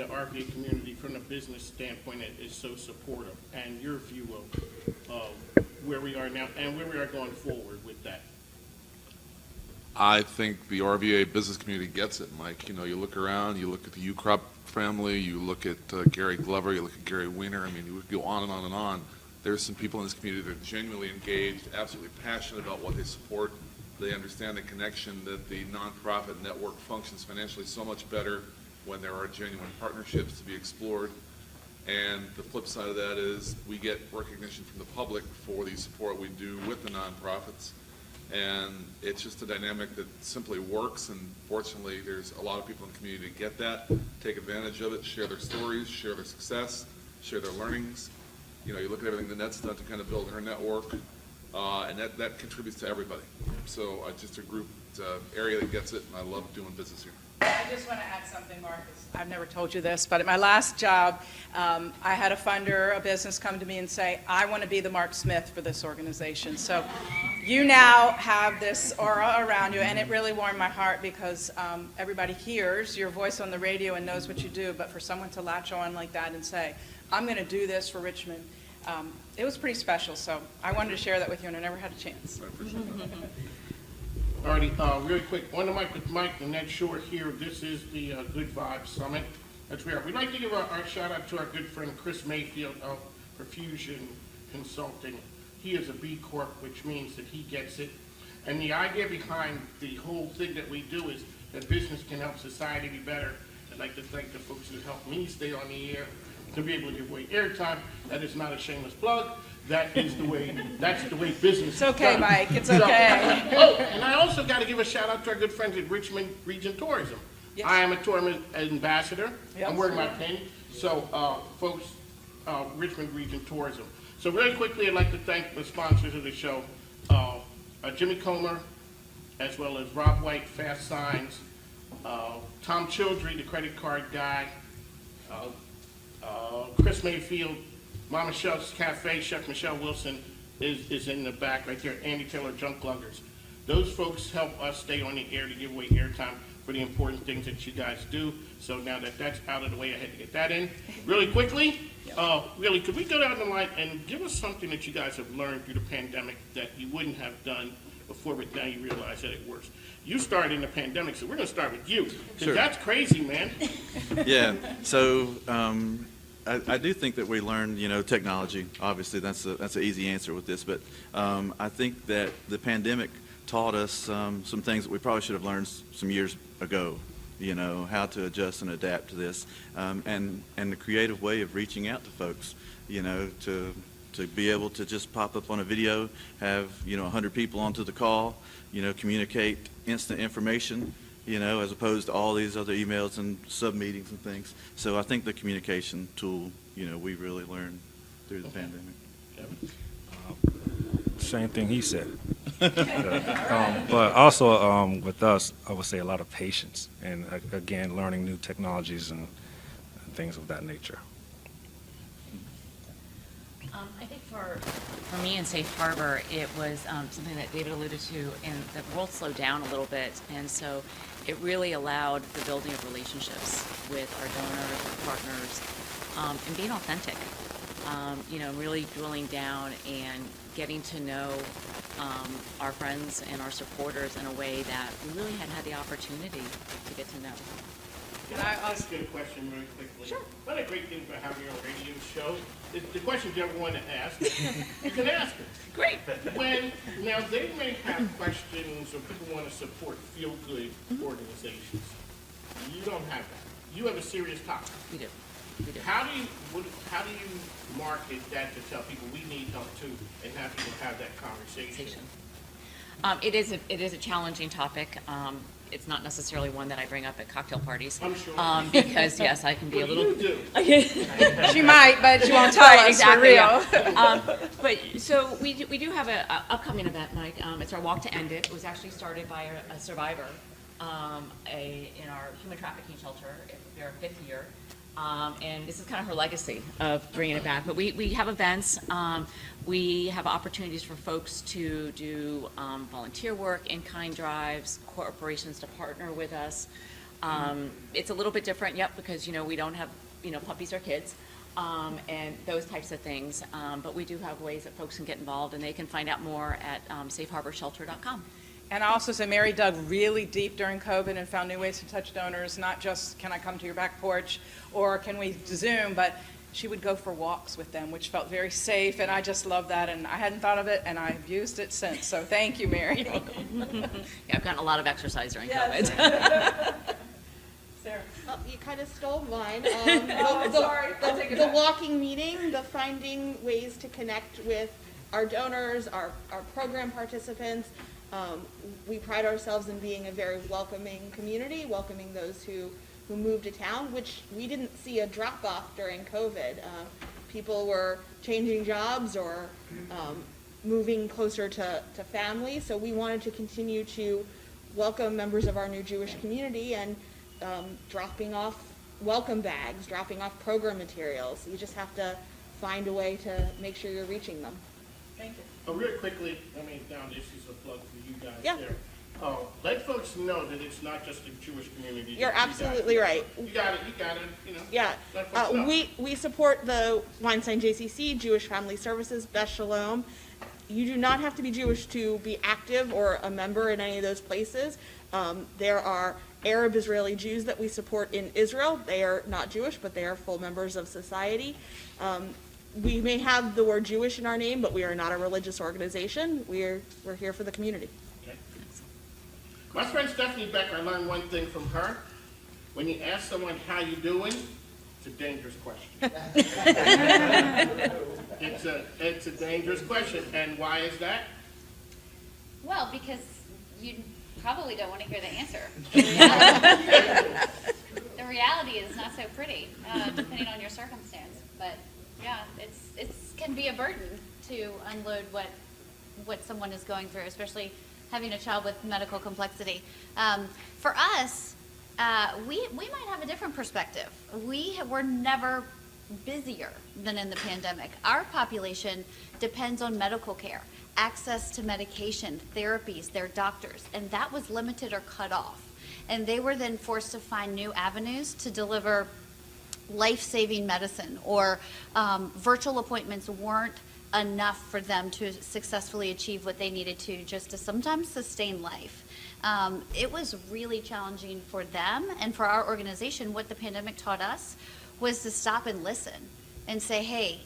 the RVA community from a business standpoint is so supportive, and your view of where we are now and where we are going forward with that? I think the RVA business community gets it, Mike. You know, you look around, you look at the Ukrop family, you look at Gary Glover, you look at Gary Weiner. I mean, you would go on and on and on. There's some people in this community that are genuinely engaged, absolutely passionate about what they support. They understand the connection that the nonprofit network functions financially so much better when there are genuine partnerships to be explored. And the flip side of that is we get recognition from the public for the support we do with the nonprofits. And it's just a dynamic that simply works, and fortunately there's a lot of people in the community that get that, take advantage of it, share their stories, share their success, share their learnings. You know, you look at everything that Net's done to kind of build her network, and that contributes to everybody. So just a group, area that gets it, and I love doing business here. I just want to add something, Marcus. I've never told you this, but at my last job, I had a funder, a business come to me and say, I want to be the Mark Smith for this organization. So you now have this aura around you, and it really warmed my heart because everybody hears your voice on the radio and knows what you do, but for someone to latch on like that and say, I'm going to do this for Richmond, it was pretty special. So I wanted to share that with you, and I never had a chance. I appreciate that. Alrighty, really quick, on the mic with Mike and Ned Short here. This is the Good Vibes Summit. That's where we'd like to give our shout out to our good friend Chris Mayfield of Perfusion Consulting. He is a B Corp, which means that he gets it. And the idea behind the whole thing that we do is that business can help society be better. I'd like to thank the folks who helped me stay on the air to be able to give away airtime. That is not a shameless plug. That's the way business It's okay, is done. Mike. It's okay. Oh, and I also got to give a shout out to our good friends at Richmond Region Tourism. Yes. I am a tourism ambassador. Yep. I'm wearing my pin. So, folks, Richmond Region Tourism. So really quickly, I'd like to thank the sponsors of the show, Jimmy Comer, as well as Rob White, Fast Signs, Tom Childry, the credit card guy, Chris Mayfield, Mama Michelle's Cafe, Chef Michelle Wilson is in the back right there, Andy Taylor, Junk Luggers. Those folks help us stay on the air to give away airtime for the important things that you guys do. So now that that's out of the way, I had to get that in. Really quickly, could we go down the line and give us something that you guys have learned through the pandemic that you wouldn't have done before, but now you realize that it works? You started in the pandemic, so we're going to start with you. 'Cause Sure. That's crazy, man. Yeah, so I do think that we learned, technology. Obviously, that's an easy answer with this, but I think that the pandemic taught us some things that we probably should have learned some years ago. How to adjust and adapt to this, and the creative way of reaching out to folks. To be able to just pop up on a video, have 100 people onto the call, communicate instant information. As opposed to all these other emails and sub-meetings and things. So I think the communication tool, we really learned through the pandemic. Same thing he said. But also with us, I would say a lot of patience and, again, learning new technologies and things of that nature. I think for me in Safe Harbor, it was something that David alluded to, and the world slowed down a little bit, and so it really allowed the building of relationships with our donors, our partners, and being authentic. Really drilling down and getting to know our friends and our supporters in a way that we really hadn't had the opportunity to get to know. Can I ask you a question really quickly? Sure. One of the great things about having your own radio show is the questions you ever want to ask, you can ask them. Great. Now they may have questions or people want to support feel-good organizations. You don't have that. You have a serious topic. We do. How do you market that to tell people we need help too, and have people have that conversation? It is a challenging topic. It's not necessarily one that I bring up at cocktail parties. I'm sure. Because yes, I can be a Well, little. you do. She might, but she won't tell Right, us exactly, for real. yeah. But so we do have a upcoming event, Mike. It's our Walk to End It. It was actually started by a survivor in our human trafficking shelter. Their 5th year. And this is kind of her legacy of bringing it back. But we have events. We have opportunities for folks to do volunteer work, in-kind drives, corporations to partner with us. It's a little bit different, yep, because, we don't have, puppies or kids, and those types of things. But we do have ways that folks can get involved, and they can find out more at safeharbourshelter.com. And I also say Mary dug really deep during COVID and found new ways to touch donors, not just can I come to your back porch or can we Zoom, but she would go for walks with them, which felt very safe, and I just love that, and I hadn't thought of it, and I've used it since, so thank you, Mary. Yeah, I've gotten a lot of exercise during Yes. COVID. Sarah? Oh, you kind of stole mine. Oh, I'm sorry. I'll take it The back. walking meeting, the finding ways to connect with our donors, our program participants. We pride ourselves in being a very welcoming community, welcoming those who moved to town, which we didn't see a drop off during COVID. People were changing jobs or moving closer to family, so we wanted to continue to welcome members of our new Jewish community and dropping off welcome bags, dropping off program materials. You just have to find a way to make sure you're reaching them. Thank you. Oh, real quickly, now this is a plug for you guys Yeah. there. Let folks know that it's not just a Jewish community. You're that you guys- absolutely right. You got it, Yeah, Let folks know. we support the Weinstein JCC, Jewish Family Services, Beth Shalom. You do not have to be Jewish to be active or a member in any of those places. There are Arab Israeli Jews that we support in Israel. They are not Jewish, but they are full members of society. We may have the word Jewish in our name, but we are not a religious organization. We're here for the community. Okay. My friend Stephanie Becker, I learned one thing from her. When you ask someone how you doing, it's a dangerous question. It's a dangerous question. And why is that? Well, because you probably don't want to hear the answer. The reality is not so pretty, depending on your circumstance. But yeah, it's can be a burden to unload what someone is going through, especially having a child with medical complexity. For us, we might have a different perspective. We're never busier than in the pandemic. Our population depends on medical care, access to medication, therapies, their doctors, and that was limited or cut off. And they were then forced to find new avenues to deliver life-saving medicine, or virtual appointments weren't enough for them to successfully achieve what they needed to just to sometimes sustain life. It was really challenging for them and for our organization. What the pandemic taught us was to stop and listen and say, hey,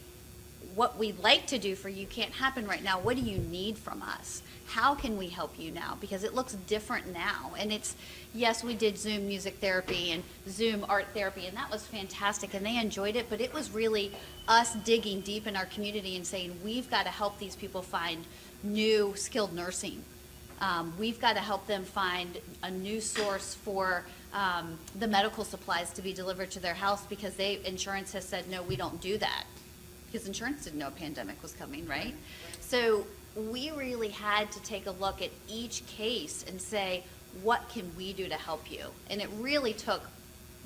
what we'd like to do for you can't happen right now. What do you need from us? How can we help you now? Because it looks different now. And it's, yes, we did Zoom music therapy and Zoom art therapy, and that was fantastic, and they enjoyed it, but it was really us digging deep in our community and saying, we've got to help these people find new skilled nursing. We've got to help them find a new source for the medical supplies to be delivered to their house, because insurance has said, no, we don't do that. Because insurance didn't know a pandemic was coming, right? So we really had to take a look at each case and say, what can we do to help you? And it really took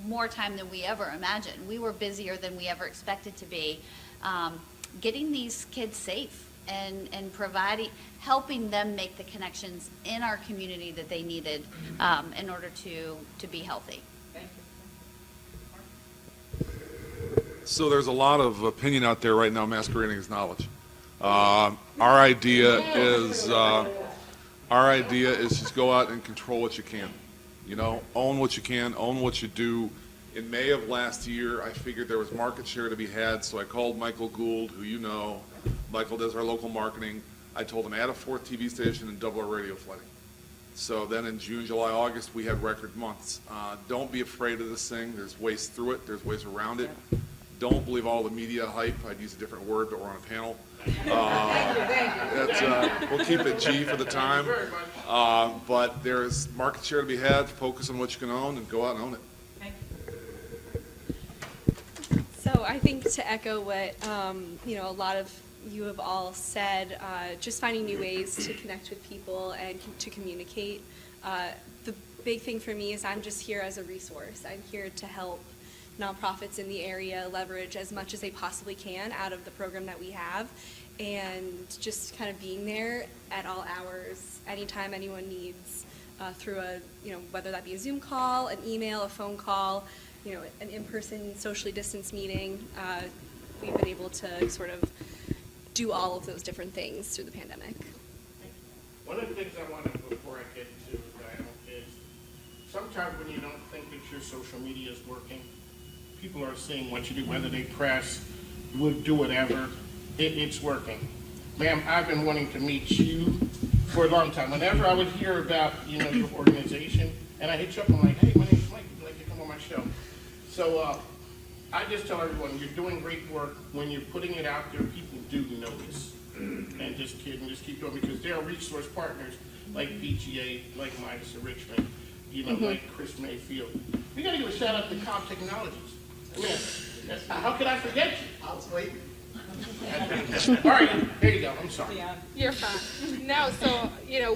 more time than we ever imagined. We were busier than we ever expected to be, getting these kids safe and helping them make the connections in our community that they needed in order to be healthy. So there's a lot of opinion out there right now masquerading as knowledge. Our idea is just go out and control what you can. Own what you can, own what you do. In May of last year, I figured there was market share to be had, so I called Michael Gould, who you know. Michael does our local marketing. I told him add a 4th TV station and double our radio flooding. So then in June, July, August, we had record months. Don't be afraid of this thing. There's ways through it. There's ways around it. Don't believe all the media hype. I'd use a different word, but we're on a panel. We'll keep it G for the time. But there's market share to be had. Focus on what you can own and go out and own it. So I think to echo what a lot of you have all said, just finding new ways to connect with people and to communicate. The big thing for me is I'm just here as a resource. I'm here to help nonprofits in the area leverage as much as they possibly can out of the program that we have, and just kind of being there at all hours, anytime anyone needs through whether that be a Zoom call, an email, a phone call, an in-person socially distanced meeting. We've been able to sort of do all of those different things through the pandemic. One of the things I wanted before I get to Diana is sometimes when you don't think that your social media is working, people are seeing what you do, whether they press, would do whatever, it's working. Ma'am, I've been wanting to meet you for a long time. Whenever I would hear about, your organization, and I hit you up, I'm like, hey, my name's Mike, would you like to come on my show? So I just tell everyone, you're doing great work. When you're putting it out there, people do notice. And just kidding, just keep doing, because there are resource partners like PGA, like Midas of Richmond, like Chris Mayfield. We gotta give a shout out to Cobb Technologies. I mean, how could I forget you? I was waiting. All right, there you go, I'm sorry. You're fine. No, so,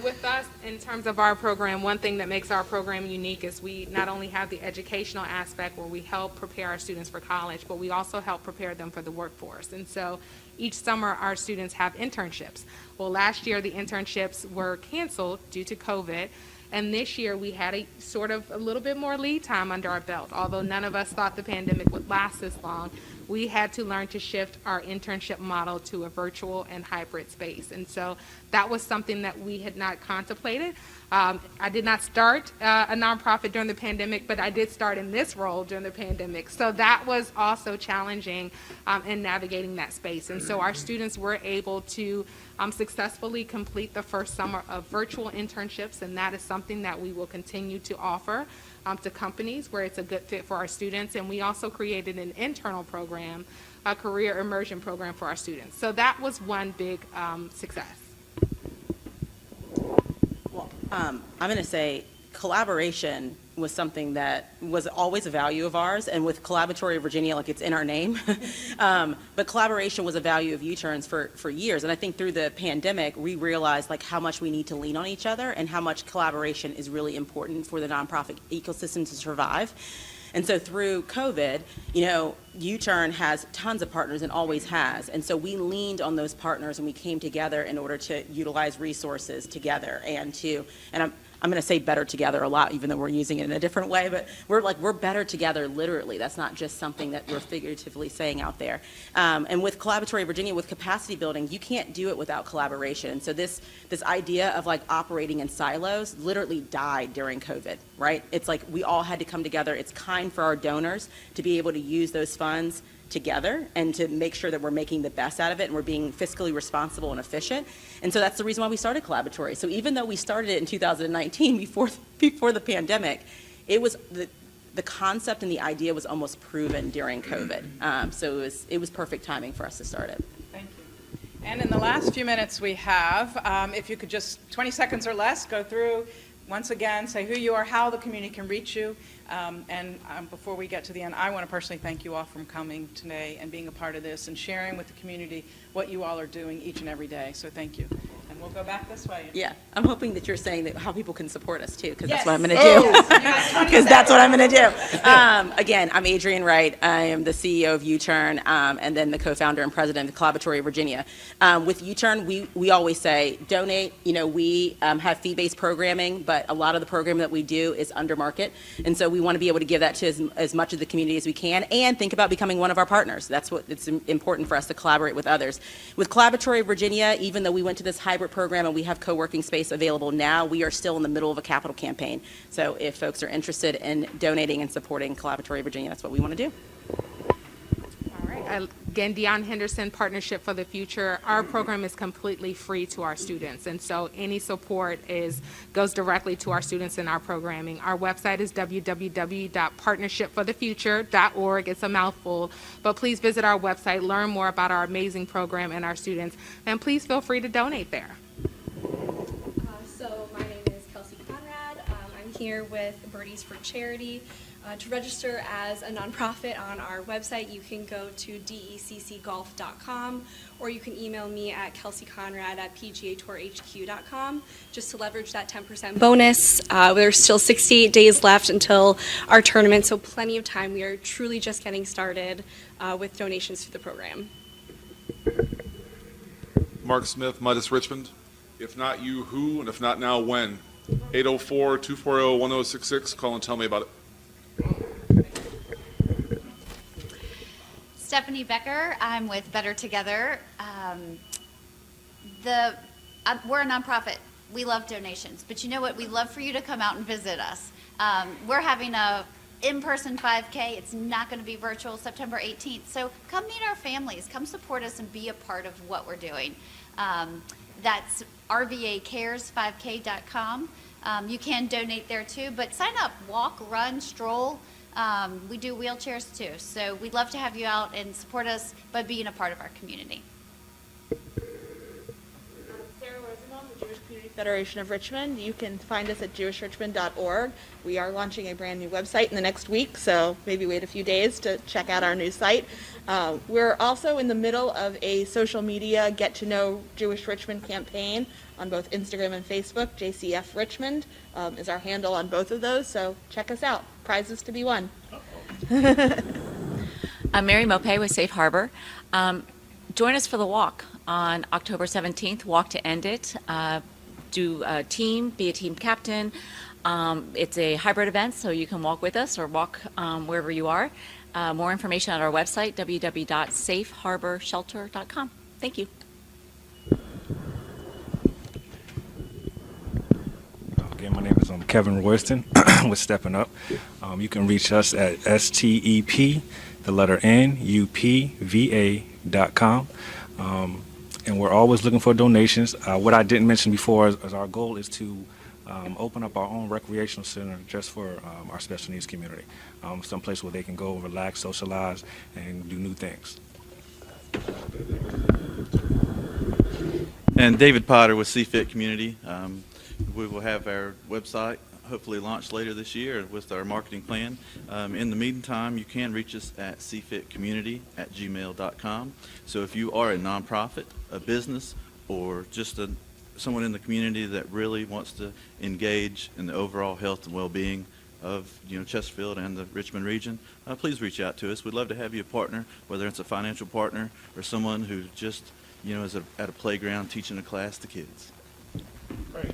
with us, in terms of our program, one thing that makes our program unique is we not only have the educational aspect where we help prepare our students for college, but we also help prepare them for the workforce. And so each summer, our students have internships. Well, last year, the internships were canceled due to COVID. And this year, we had a little bit more lead time under our belt. Although none of us thought the pandemic would last this long, we had to learn to shift our internship model to a virtual and hybrid space. And so that was something that we had not contemplated. I did not start a nonprofit during the pandemic, but I did start in this role during the pandemic. So that was also challenging in navigating that space. And so our students were able to successfully complete the first summer of virtual internships, and that is something that we will continue to offer to companies where it's a good fit for our students. And we also created an internal program, a career immersion program for our students. So that was one big success. Well, I'm going to say collaboration was something that was always a value of ours, and with Collaboratory Virginia, like it's in our name. But collaboration was a value of U-Turns for years, and I think through the pandemic, we realized like how much we need to lean on each other and how much collaboration is really important for the nonprofit ecosystem to survive. And so through COVID, U-Turn has tons of partners and always has. And so we leaned on those partners and we came together in order to utilize resources together and I'm going to say better together a lot, even though we're using it in a different way, but we're better together literally. That's not just something that we're figuratively saying out there. And with Collaboratory Virginia, with capacity building, you can't do it without collaboration. And so this idea of like operating in silos literally died during COVID, right? It's like we all had to come together. It's kind for our donors to be able to use those funds together and to make sure that we're making the best out of it and we're being fiscally responsible and efficient. And so that's the reason why we started Collaboratory. So even though we started it in 2019 before the pandemic, it was the concept and the idea was almost proven during COVID. So it was perfect timing for us to start it. Thank you. And in the last few minutes we have, if you could just 20 seconds or less go through once again, say who you are, how the community can reach you. And before we get to the end, I want to personally thank you all for coming today and being a part of this and sharing with the community what you all are doing each and every day. So thank you. And we'll go back this way. Yeah, I'm hoping that you're saying that how people can support us too, because Yes. that's what I'm going to do. Because that's what I'm going to do. Again, I'm Adrienne Wright. I am the CEO of U-Turn and then the co-founder and president of Collaboratory Virginia. With U-Turn, we always say donate. We have fee-based programming, but a lot of the programming that we do is under market. And so we want to be able to give that to as much of the community as we can and think about becoming one of our partners. That's what it's important for us to collaborate with others. With Collaboratory Virginia, even though we went to this hybrid program and we have co-working space available now, we are still in the middle of a capital campaign. So if folks are interested in donating and supporting Collaboratory Virginia, that's what we want to do. All right. Again, Deion Henderson, Partnership for the Future. Our program is completely free to our students, and so any support goes directly to our students in our programming. Our website is www.partnershipforthefuture.org. It's a mouthful, but please visit our website, learn more about our amazing program and our students, and please feel free to donate there. So my name is Kelsey Conrad. I'm here with Birdies for Charity. To register as a nonprofit on our website, you can go to deccgolf.com or you can email me at kelseyconrad@pgatourhq.com just to leverage that 10% bonus. There's still 68 days left until our tournament, so plenty of time. We are truly just getting started with donations to the program. Mark Smith, Midas Richmond. If not you, who? And if not now, when? 804-240-1066. Call and tell me about it. Stephanie Becker. I'm with Better Together. We're a nonprofit. We love donations, but you know what? We love for you to come out and visit us. We're having a in-person 5K. It's not going to be virtual, September 18th. So come meet our families. Come support us and be a part of what we're doing. That's rvacares5k.com. You can donate there too, but sign up, walk, run, stroll. We do wheelchairs too. So we'd love to have you out and support us by being a part of our community. Sarah Rosenbaum, the Jewish Community Federation of Richmond. You can find us at jewishrichmond.org. We are launching a brand new website in the next week, so maybe wait a few days to check out our new site. We're also in the middle of a social media Get to Know Jewish Richmond campaign on both Instagram and Facebook. JCF Richmond is our handle on both of those, so check us out. Prizes to be won. I'm Mary Mopay with Safe Harbor. Join us for the walk on October 17th, Walk to End It. Do a team, be a team captain. It's a hybrid event, so you can walk with us or walk wherever you are. More information on our website, www.safeharborshelter.com. Thank you. Again, my name is Kevin Royston with Stepping Up. You can reach us at STEP, the letter N, UPVA.com. And we're always looking for donations. What I didn't mention before is our goal is to open up our own recreational center just for our special needs community. Someplace where they can go, relax, socialize, and do new things. And David Potter with CFIT Community. We will have our website hopefully launched later this year with our marketing plan. In the meantime, you can reach us at cfitcommunity@gmail.com. So if you are a nonprofit, a business, or just someone in the community that really wants to engage in the overall health and well-being of Chesterfield and the Richmond region, please reach out to us. We'd love to have you a partner, whether it's a financial partner or someone who just is at a playground teaching a class to kids. Great.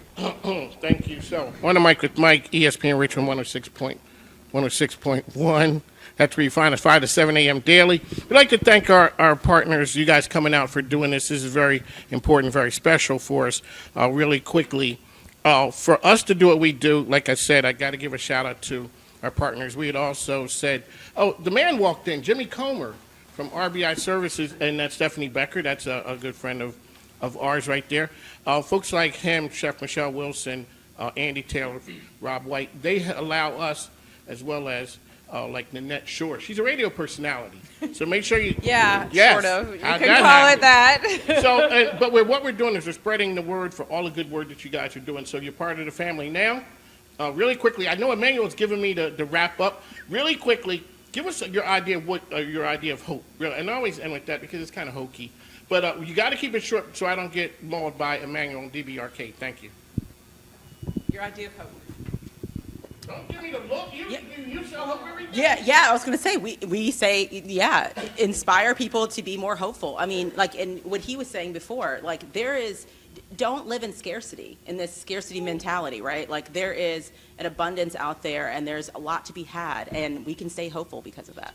Thank you. So, on the mic with Mike, ESPN Richmond 106.1. That's where you find us 5 to 7 a.m. daily. We'd like to thank our partners, you guys coming out for doing this. This is very important, very special for us. Really quickly, for us to do what we do, like I said, I got to give a shout out to our partners. We had also said, the man walked in, Jimmy Comer from RBI Services, and that's Stephanie Becker. That's a good friend of ours right there. Folks like him, Chef Michelle Wilson, Andy Taylor, Rob White, they allow us, as well as like Nanette Shore. She's a radio personality, so make sure you... Yeah, Yes. sort of. You How'd can that call it happen? that. So, but what we're doing is we're spreading the word for all the good work that you guys are doing, so you're part of the family now. Really quickly, I know Emmanuel's giving me the wrap up. Really quickly, give us your idea of your idea of hope. Really, and I always end with that because it's kind of hokey. But you got to keep it short so I don't get mauled by Emmanuel and DBRK. Thank you. Your idea of hope. Don't give me the look. You sell hope every day. Yeah, I was going to say, we say, inspire people to be more hopeful. I mean, like, and what he was saying before, like, don't live in scarcity, in this scarcity mentality, right? Like, there is an abundance out there, and there's a lot to be had, and we can stay hopeful because of that.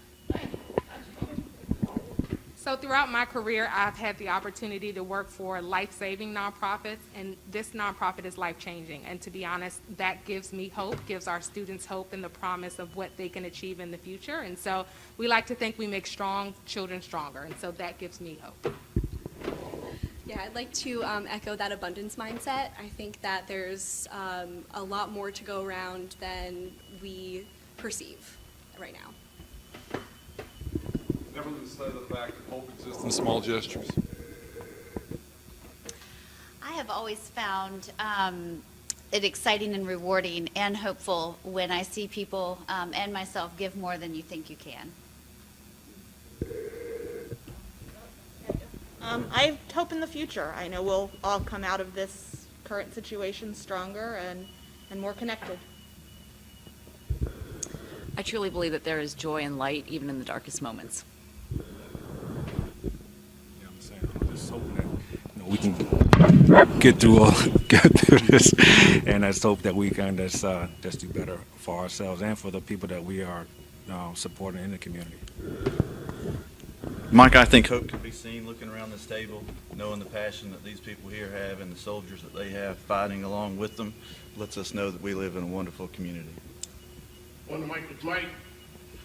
So throughout my career, I've had the opportunity to work for life-saving nonprofits, and this nonprofit is life-changing. And to be honest, that gives me hope, gives our students hope and the promise of what they can achieve in the future. And so we like to think we make strong children stronger, and so that gives me hope. Yeah, I'd like to echo that abundance mindset. I think that there's a lot more to go around than we perceive right now. Never lose sight of the fact that hope exists in small gestures. I have always found it exciting and rewarding and hopeful when I see people and myself give more than you think you can. I have hope in the future. I know we'll all come out of this current situation stronger and more connected. I truly believe that there is joy and light even in the darkest moments. I'm saying, I'm just hoping that we can get through this, and let's hope that we can just do better for ourselves and for the people that we are supporting in the community. Mike, I think hope can be seen looking around this table, knowing the passion that these people here have and the soldiers that they have fighting along with them lets us know that we live in a wonderful community. On the mic with Mike.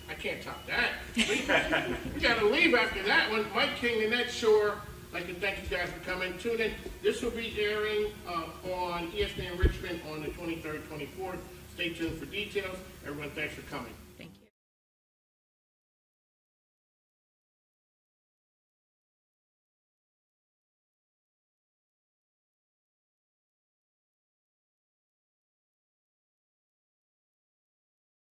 I can't top that. We gotta leave after that one. Mike King and Ned Shore, I'd like to thank you guys for coming. Tune in. This will be airing on ESPN Richmond on the 23rd, 24th. Stay tuned for details. Everyone, thanks for coming.